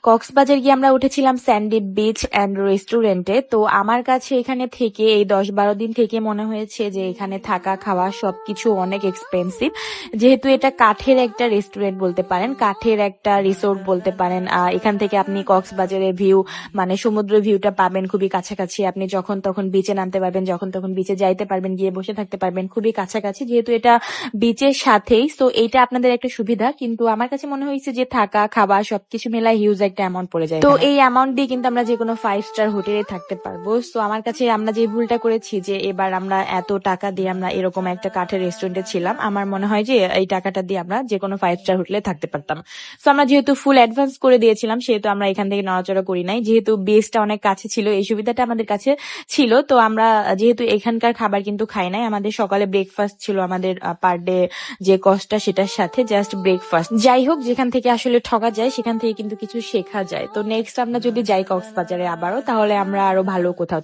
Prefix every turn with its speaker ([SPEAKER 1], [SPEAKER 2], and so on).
[SPEAKER 1] কক্সবাজার গিয়ে আমরা উঠেছিলাম স্যান্ডি বিচ অ্যান্ড রেস্টুরেন্টে। তো আমার কাছে এখানে থেকে এই 10-12 দিন থেকে মনে হয়েছে যে এখানে থাকা খাওয়া সবকিছু অনেক এক্সপেন্সিভ। যেহেতু এটা কাঠের একটা রেস্টুরেন্ট বলতে পারেন, কাঠের একটা রিসোর্ট বলতে পারেন। এখান থেকে আপনি কক্সবাজারের ভিউ মানে সমুদ্র ভিউটা পাবেন খুবই কাছাকাছি। আপনি যখন তখন বিচে নামতে পারবেন, যখন তখন বিচে যাইতে পারবেন, গিয়ে বসে থাকতে পারবেন খুবই কাছাকাছি, যেহেতু এটা বিচের সাথেই। তো এইটা আপনাদের একটা সুবিধা, কিন্তু আমার কাছে মনে হয়েছে যে থাকা খাওয়া সবকিছু মেলায় হিউজ একটা অ্যামাউন্ট পড়ে যায়। তো এই অ্যামাউন্ট দিয়ে কিন্তু আমরা যে কোনো 5 স্টার হোটেলে থাকতে পারবো। তো আমার কাছে আমরা যে ভুলটা করেছি যে এবার আমরা এত টাকা দিয়ে আমরা এরকম একটা কাঠের রেস্টুরেন্টে ছিলাম, আমার মনে হয় যে এই টাকাটা দিয়ে আমরা যে কোনো 5 স্টার হোটেলে থাকতে পারতাম। তো আমরা যেহেতু ফুল অ্যাডভান্স করে দিয়েছিলাম, সেহেতু আমরা এখান থেকে নড়াচড়া করি নাই। যেহেতু বেসটা অনেক কাছে ছিল, এই সুবিধাটা আমাদের কাছে ছিল। তো আমরা যেহেতু এখানকার খাবার কিন্তু খাই নাই, আমাদের সকালে ব্রেকফাস্ট ছিল আমাদের পার ডে যে কষ্টটা সেটার সাথে জাস্ট ব্রেকফাস্ট। যাই হোক, যেখান থেকে আসলে ঠকা যায় সেখান থেকে কিন্তু কিছু শেখা যায়। তো নেক্সট আমরা যদি যাই কক্সবাজারে আবারও, তাহলে আমরা আরো ভালো কোথাও